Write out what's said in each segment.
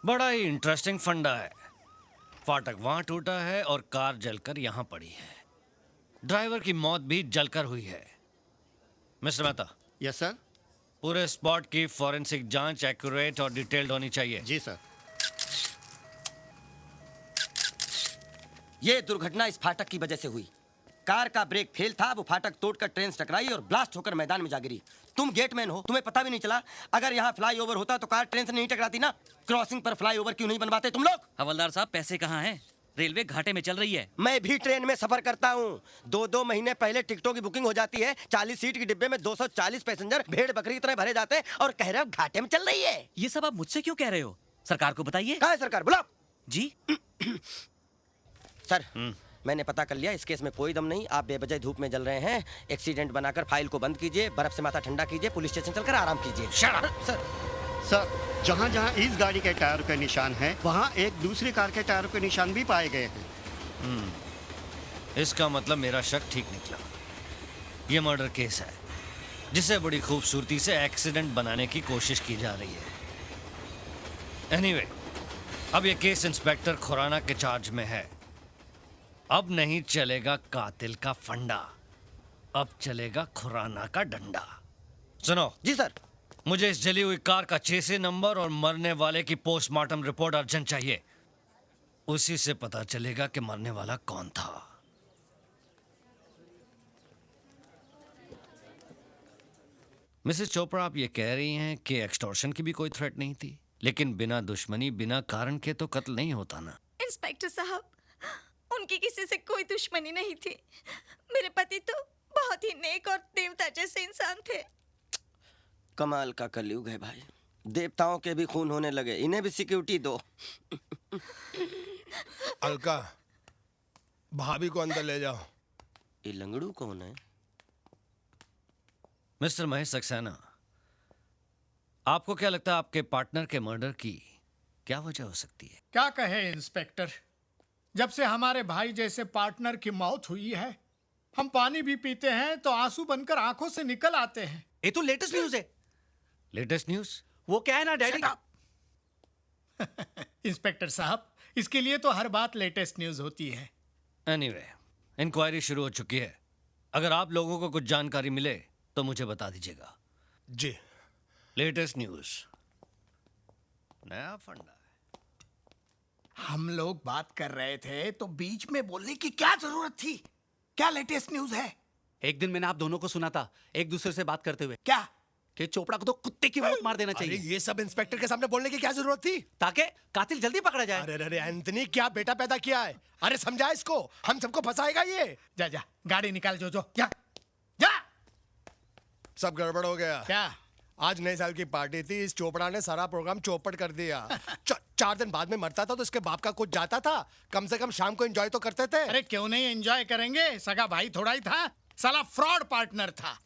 बड़ा ही इंटरेस्टिंग फंडा है। फाटक वहां टूटा है और कार जलकर यहां पड़ी है। ड्राइवर की मौत भी जलकर हुई है। मिस्टर मेहता। Yes sir. पूरे स्पॉट की फॉरेंसिक जांच एक्यूरेट और डिटेल्ड होनी चाहिए। जी सर। ये दुर्घटना इस फाटक की वजह से हुई। कार का ब्रेक फेल था, वो फाटक तोड़कर ट्रेन से टकराई और ब्लास्ट होकर मैदान में जा गिरी। तुम गेटमैन हो, तुम्हें पता भी नहीं चला। अगर यहाँ फ्लाईओवर होता तो कार ट्रेन से नहीं टकराती ना। क्रॉसिंग पर फ्लाईओवर क्यों नहीं बनवाते तुम लोग? हवलदार साहब, पैसे कहाँ हैं? रेलवे घाटे में चल रही है। मैं भी ट्रेन में सफर करता हूँ। 2-2 महीने पहले टिकटों की बुकिंग हो जाती है। 40 सीट के डिब्बे में 240 पैसेंजर भेड़ बकरी की तरह भरे जाते हैं और कह रहे हो घाटे में चल रही है। ये सब आप मुझसे क्यों कह रहे हो? सरकार को बताइए। कहाँ है सरकार? बुलाओ। जी सर, मैंने पता कर लिया, इस केस में कोई दम नहीं। आप बेवजह धूप में जल रहे हैं। एक्सीडेंट बनाकर फाइल को बंद कीजिए, बर्फ से माथा ठंडा कीजिए, पुलिस स्टेशन चलकर आराम कीजिए। सर, सर, जहाँ जहाँ इस गाड़ी के टायर के निशान हैं, वहाँ एक दूसरी कार के टायर के निशान भी पाए गए हैं। इसका मतलब मेरा शक ठीक निकला। ये मर्डर केस है जिसे बड़ी खूबसूरती से एक्सीडेंट बनाने की कोशिश की जा रही है। एनीवे, अब ये केस इंस्पेक्टर खुराना के चार्ज में है। अब नहीं चलेगा कातिल का फंडा, अब चलेगा खुराना का डंडा। सुनो। जी सर। मुझे इस जली हुई कार का चेसी नंबर और मरने वाले की पोस्टमार्टम रिपोर्ट अर्जेंट चाहिए। उसी से पता चलेगा कि मरने वाला कौन था। मिसेस चोपड़ा, आप ये कह रही हैं कि एक्सटॉर्शन की भी कोई थ्रेट नहीं थी, लेकिन बिना दुश्मनी, बिना कारण के तो कत्ल नहीं होता ना। इंस्पेक्टर साहब, उनकी किसी से कोई दुश्मनी नहीं थी। मेरे पति तो बहुत ही नेक और देवता जैसे इंसान थे। कमाल का कलयुग है भाई। देवताओं के भी खून होने लगे, इन्हें भी सिक्योरिटी दो। अलका, भाभी को अंदर ले जाओ। ये लंगड़ू कौन है? मिस्टर महेश सक्सेना, आपको क्या लगता है आपके पार्टनर के मर्डर की क्या वजह हो सकती है? क्या कहे इंस्पेक्टर, जब से हमारे भाई जैसे पार्टनर की मौत हुई है, हम पानी भी पीते हैं तो आंसू बनकर आंखों से निकल आते हैं। ये तो लेटेस्ट न्यूज है। Latest news? वो क्या है ना डैडी। इंस्पेक्टर साहब, इसके लिए तो हर बात लेटेस्ट न्यूज होती है। एनीवे, इंक्वायरी शुरू हो चुकी है। अगर आप लोगों को कुछ जानकारी मिले तो मुझे बता दीजिएगा। जी। लेटेस्ट न्यूज, नया फंडा है। हम लोग बात कर रहे थे तो बीच में बोलने की क्या जरूरत थी? क्या लेटेस्ट न्यूज है? एक दिन मैंने आप दोनों को सुना था एक दूसरे से बात करते हुए क्या? कि चोपड़ा को तो कुत्ते की मौत मार देना अरे चाहिए, ये सब इंस्पेक्टर के सामने बोलने की क्या जरूरत थी? ताकि कातिल जल्दी पकड़ा जाए। अरे अरे एंथनी, क्या बेटा पैदा किया है? अरे समझा इसको, हम सबको फंसाएगा ये। जा जा, गाड़ी निकाल जो जा जा। सब गड़बड़ हो गया। क्या? आज नए साल की पार्टी थी, इस चोपड़ा ने सारा प्रोग्राम चौपट कर दिया। 4 दिन बाद में मरता था तो इसके बाप का कुछ जाता था। कम से कम शाम को एंजॉय तो करते थे। अरे क्यों नहीं एंजॉय करेंगे? सगा भाई थोड़ा ही था, साला फ्रॉड पार्टनर था।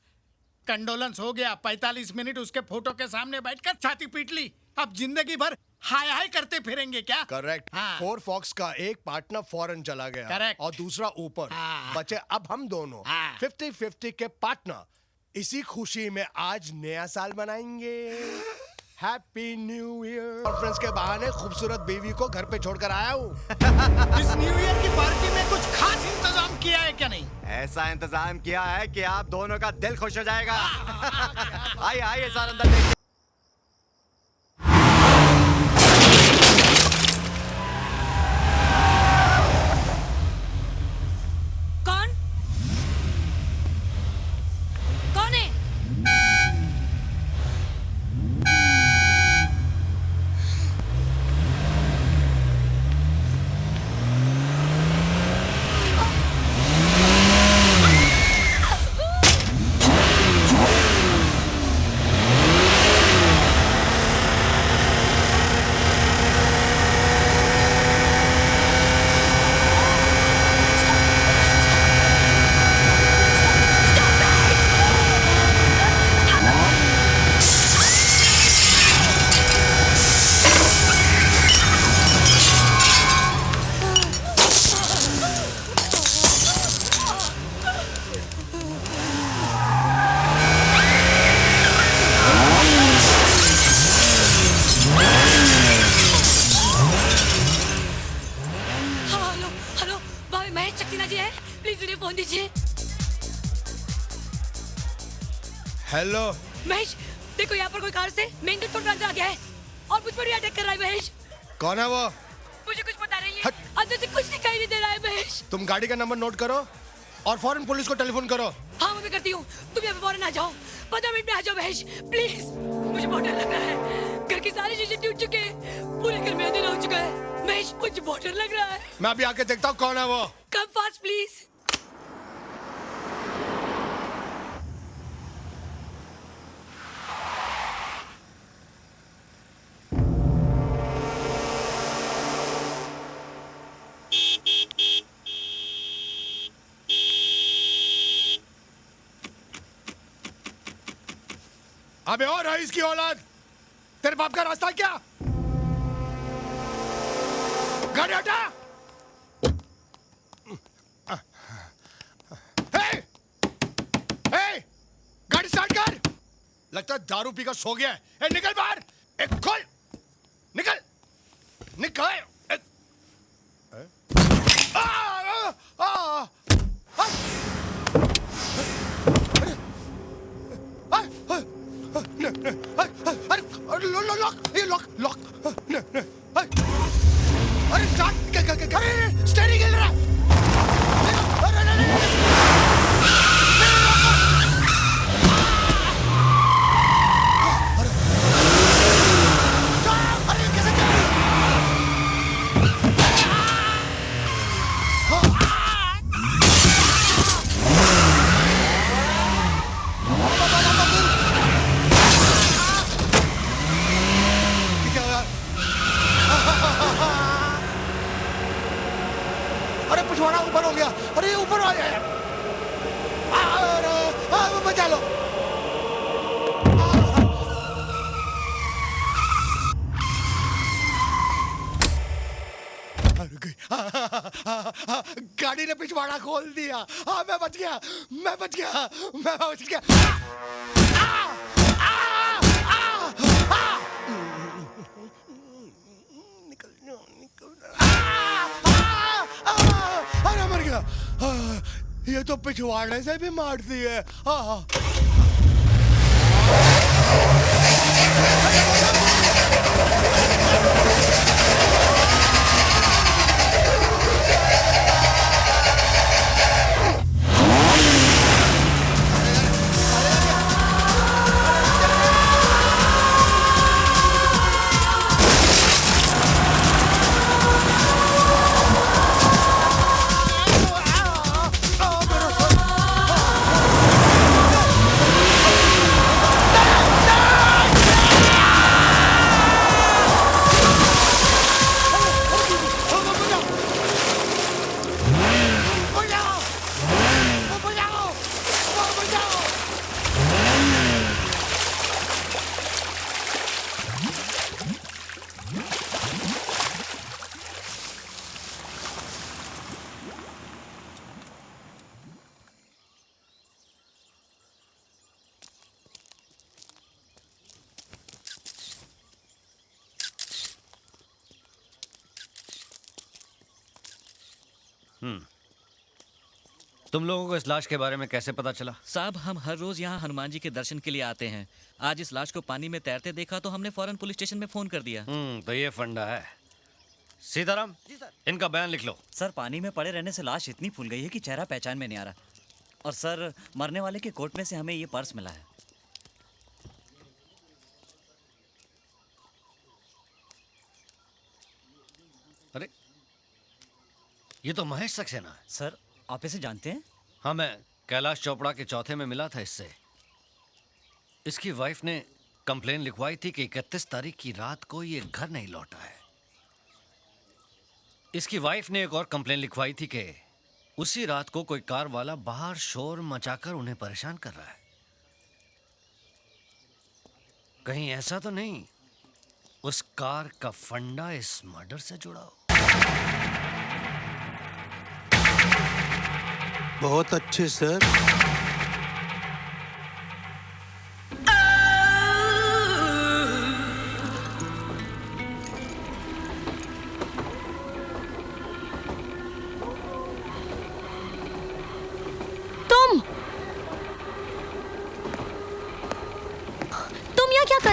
कंडोलेंस हो गया, 45 मिनट उसके फोटो के सामने बैठकर छाती पीट ली। अब जिंदगी भर हाय हाय करते फिरेंगे क्या? करेक्ट। हाँ। 4 फॉक्स का एक पार्टनर फॉरेन चला गया। Correct। और दूसरा ऊपर। हाँ। बचे अब हम दोनों। हाँ। 50-50 के पार्टनर। इसी खुशी में आज नया साल मनाएंगे। Happy new year. कॉन्फ्रेंस के बहाने खूबसूरत बीवी को घर पे छोड़कर आया हूँ। इस न्यू ईयर की पार्टी में कुछ खास इंतजाम किया है क्या? नहीं, ऐसा इंतजाम किया है कि आप दोनों का दिल खुश हो जाएगा। आइए आइए सर, अंदर देखिए। कौन? कौन है? सिन्हा जी है, प्लीज उन्हें फोन दीजिए। हेलो महेश, देखो यहाँ पर कोई कार से मेन गेट तोड़कर अंदर आ गया है और मुझ पर भी अटैक कर रहा है महेश। कौन है वो? मुझे कुछ पता नहीं है, अंदर से कुछ दिखाई नहीं दे रहा है महेश। तुम गाड़ी का नंबर नोट करो और फौरन पुलिस को टेलीफोन करो। हाँ मैं करती हूँ, तुम यहाँ पे फौरन आ जाओ, 15 मिनट में आ जाओ महेश प्लीज। मुझे बहुत डर लग रहा है, घर के सारे शीशे टूट चुके हैं, पूरे घर में अंधेरा हो चुका है महेश, मुझे बहुत डर लग रहा है। मैं अभी आके देखता हूँ कौन है वो। Come fast please. अबे और रईस की औलाद, तेरे बाप का रास्ता क्या? गाड़ी हटा। हे! हे! गाड़ी स्टार्ट कर। लगता है दारू पीकर सो गया है। ए, निकल बाहर। एक खोल। निकल। निकल। आ, आ, आ, आ, अरे लॉक अरे स्टार्ट अरे स्टीयरिंग हिल रहा अरे कैसे अरे पिछवाड़ा ऊपर हो गया। अरे ऊपर आ गया। अरे बचा लो। गाड़ी ने पिछवाड़ा खोल दिया। हाँ मैं बच गया। मैं बच गया। मैं बच गया। अरे मर गया। ये तो पिछवाड़े से भी मारती है। तुम लोगों को इस लाश के बारे में कैसे पता चला? साहब हम हर रोज यहाँ हनुमान जी के दर्शन के लिए आते हैं। आज इस लाश को पानी में तैरते देखा तो हमने फौरन पुलिस स्टेशन में फोन कर दिया। तो ये फंडा है। सीताराम जी सर। इनका बयान लिख लो। सर पानी में पड़े रहने से लाश इतनी फूल गई है कि चेहरा पहचान में नहीं आ रहा। और सर मरने वाले के कोट में से हमें ये पर्स मिला है। अरे ये तो महेश सक्सेना है। सर आप इसे जानते हैं? हाँ मैं कैलाश चोपड़ा के चौथे में मिला था इससे। इसकी वाइफ ने कंप्लेन लिखवाई थी कि 31 तारीख की रात को ये घर नहीं लौटा है। इसकी वाइफ ने एक और कंप्लेन लिखवाई थी कि उसी रात को कोई कार वाला बाहर शोर मचाकर उन्हें परेशान कर रहा है। कहीं ऐसा तो नहीं उस कार का फंडा इस मर्डर से जुड़ा हो? बहुत अच्छे सर।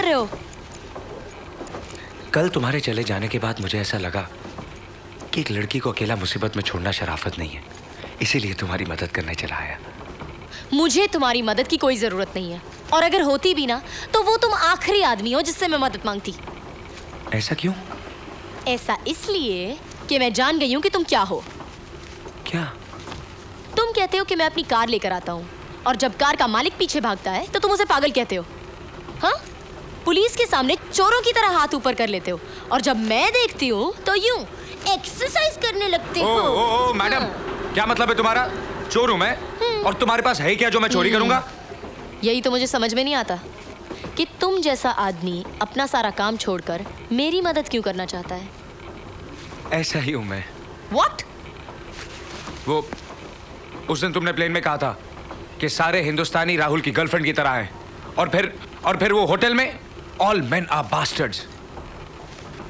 रहे हो? कल तुम्हारे चले जाने के बाद मुझे ऐसा लगा कि एक लड़की को अकेला मुसीबत में छोड़ना शराफत नहीं है, इसीलिए तुम्हारी मदद करने चला आया। मुझे तुम्हारी मदद की कोई जरूरत नहीं है, और अगर होती भी ना तो वो तुम आखिरी आदमी हो जिससे मैं मदद मांगती। ऐसा क्यों? ऐसा इसलिए कि मैं जान गई हूँ कि तुम क्या हो। क्या? तुम कहते हो कि मैं अपनी कार लेकर आता हूँ, और जब कार का मालिक पीछे भागता है तो तुम उसे पागल कहते हो। हाँ, पुलिस के सामने चोरों की तरह हाथ ऊपर कर लेते हो, और जब मैं देखती हूँ तो यूं एक्सरसाइज करने लगते हो। ओ मैडम, क्या मतलब है तुम्हारा? चोर हूँ मैं, और तुम्हारे पास है क्या जो मैं चोरी करूंगा? यही तो मुझे समझ में नहीं आता कि तुम जैसा आदमी अपना सारा काम छोड़कर मेरी मदद क्यों करना चाहता है। ऐसा ही हूँ मैं। What? वो उस दिन तुमने प्लेन में कहा था कि सारे हिंदुस्तानी राहुल की गर्लफ्रेंड की तरह हैं, और फिर वो होटल में ऑल मेन आर बास्टर्ड्स।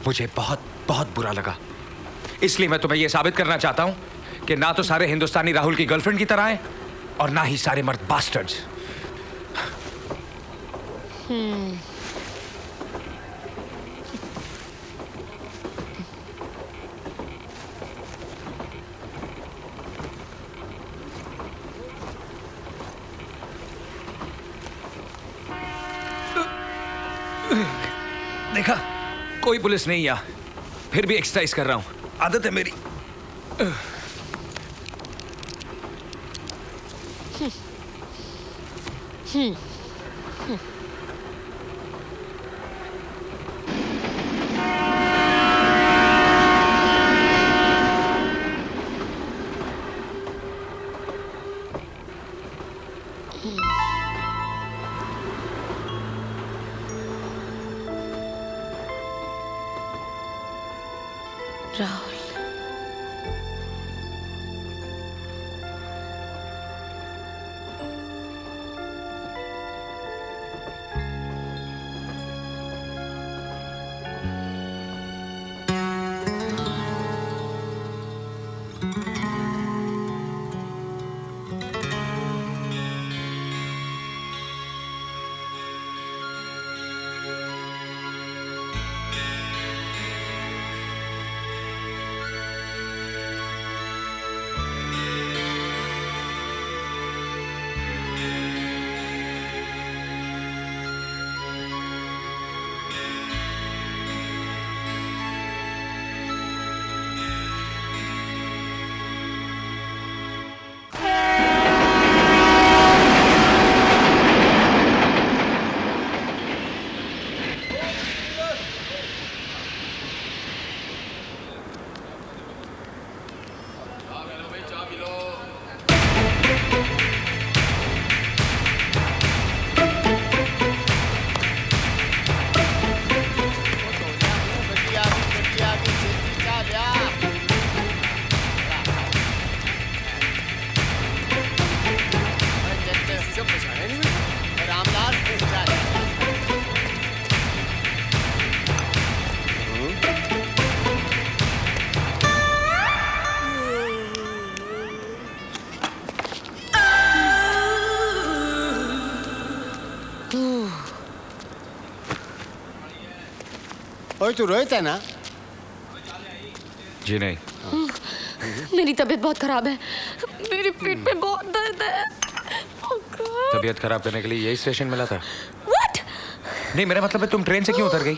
मुझे बहुत बहुत बुरा लगा, इसलिए मैं तुम्हें यह साबित करना चाहता हूं कि ना तो सारे हिंदुस्तानी राहुल की गर्लफ्रेंड की तरह हैं और ना ही सारे मर्द बास्टर्ड्स। देखा, कोई पुलिस नहीं यहाँ, फिर भी एक्सरसाइज कर रहा हूं, आदत है मेरी। राहुल, ओए तू रोहित है ना? जी नहीं। मेरी तबीयत बहुत खराब है, मेरी पीठ पे बहुत दर्द है। Oh God. तबीयत खराब करने के लिए यही स्टेशन मिला था? What? नहीं, मेरा मतलब है तुम ट्रेन से क्यों उतर गई?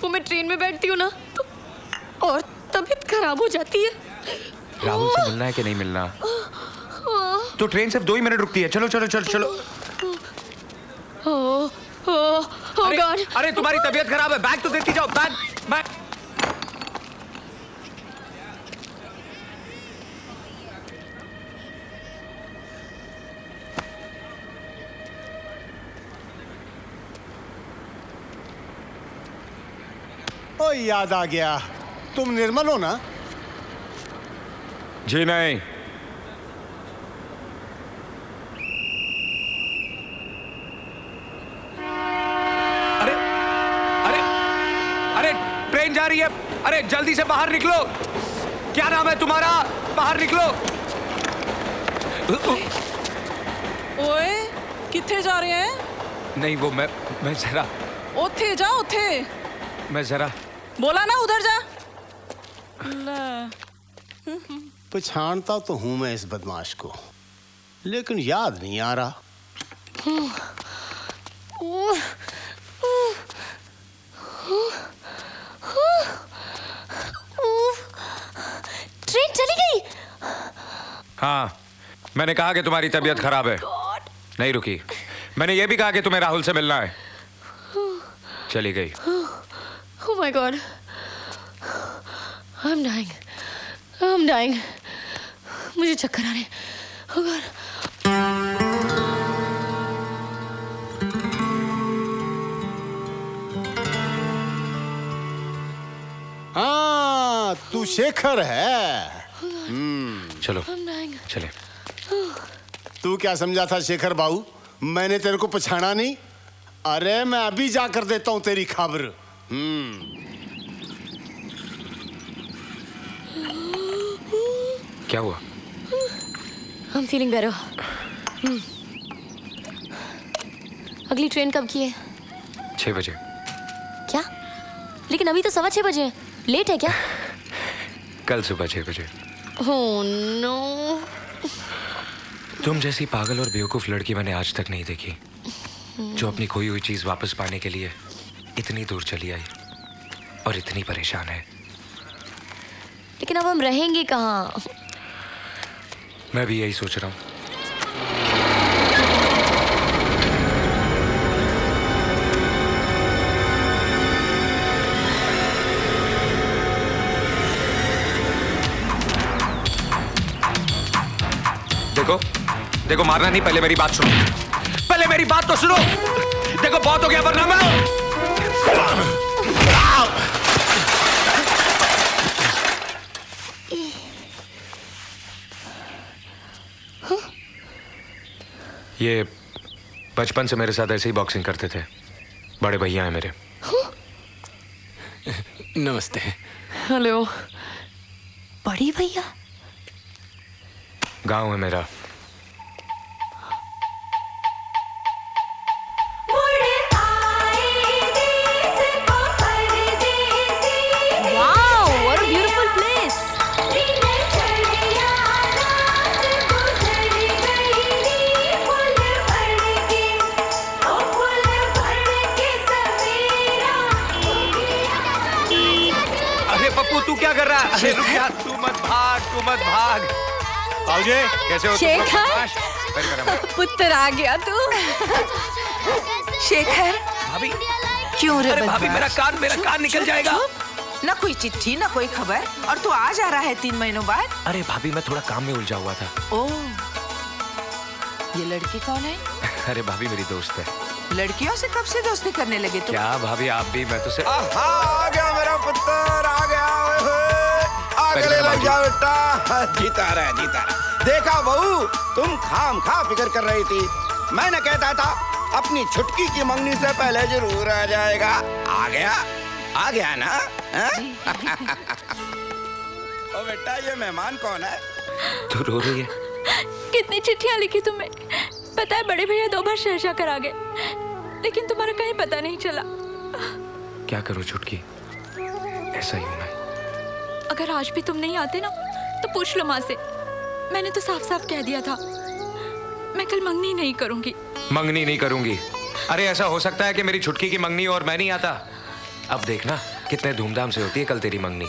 वो मैं ट्रेन में बैठती हूँ ना तो और तबीयत खराब हो जाती है। राहुल से मिलना है कि नहीं मिलना? तो ट्रेन सिर्फ 2 ही मिनट रुकती है। चलो चलो चलो चलो। Oh God. अरे तुम्हारी तबीयत खराब है, बैग तो देती जाओ। Bag bag. ओ याद आ गया, तुम निर्मल हो ना? जी नहीं। अरे अरे अरे ट्रेन जा रही है, अरे जल्दी से बाहर निकलो। क्या नाम है तुम्हारा? बाहर निकलो। ओए, किथे जा रहे हैं? नहीं वो मैं जरा उठे जा उठे मैं जरा बोला ना उधर जा पछाणता तो हूं मैं इस बदमाश को, लेकिन याद नहीं आ रहा। ट्रेन चली गई। हाँ, मैंने कहा कि तुम्हारी तबीयत खराब है, नहीं रुकी। मैंने ये भी कहा कि तुम्हें राहुल से मिलना है, चली गई। Oh my God, I'm dying, मुझे चक्कर आ रहे हैं। Oh God. हाँ, तू शेखर है। चलो चले। तू क्या समझा था शेखर बाबू, मैंने तेरे को पछाना नहीं? अरे मैं अभी जाकर देता हूं तेरी खबर। क्या हुआ? I'm feeling better. अगली ट्रेन कब की है? 6 बजे। क्या? लेकिन अभी तो 6:15 बजे हैं। लेट है क्या? कल सुबह 6 बजे। Oh no. तुम जैसी पागल और बेवकूफ लड़की मैंने आज तक नहीं देखी, जो अपनी खोई हुई चीज वापस पाने के लिए इतनी दूर चली आई और इतनी परेशान है। लेकिन अब हम रहेंगे कहाँ? मैं भी यही सोच रहा हूँ। देखो मारना नहीं, पहले मेरी बात सुनो, पहले मेरी बात तो सुनो। देखो बहुत हो गया, वरना मैं ये बचपन से मेरे साथ ऐसे ही बॉक्सिंग करते थे, बड़े भैया हैं मेरे। नमस्ते। हेलो। बड़ी भैया? गांव है मेरा। तू क्या कर रहा है? अरे रुक यार, तू मत भाग। पाऊजे, कैसे हो? शेखर, पुत्र आ गया तू। शेखर, भाभी क्यों रे? अरे भाभी, मेरा कान निकल जाएगा। ना कोई चिट्ठी ना कोई खबर, और तू आ जा रहा है 3 महीनों बाद। अरे भाभी, मैं थोड़ा काम में उलझा हुआ था। ओह, ये लड़की कौन है? अरे भाभी, मेरी दोस्त है। लड़कियों से कब से दोस्ती करने लगे तुम? क्या भाभी, आप भी? मैं तो सिर्फ आ गया मेरा पुत्र, आ गया। बेटा, जीता रहा। देखा बहू, तुम खामखा फिक्र कर रही थी। मैंने कहता था अपनी छुटकी की मंगनी से पहले जरूर आ जाएगा। आ गया ना? ओ बेटा, ये मेहमान कौन है? तू रो रही है? कितनी चिट्ठियां लिखी तुम्हें, पता है बड़े भैया 2 बार शहर जाकर आ गए, लेकिन तुम्हारा कहीं पता नहीं चला। क्या करूं छुटकी, ऐसा ही हूं मैं। अगर आज भी तुम नहीं आते ना तो पूछ लो माँ से। मैंने तो साफ साफ कह दिया था, मैं कल मंगनी नहीं करूंगी। मंगनी नहीं करूंगी? अरे ऐसा हो सकता है कि मेरी छुटकी की मंगनी और मैं नहीं आता। अब देखना कितने धूमधाम से होती है कल तेरी मंगनी।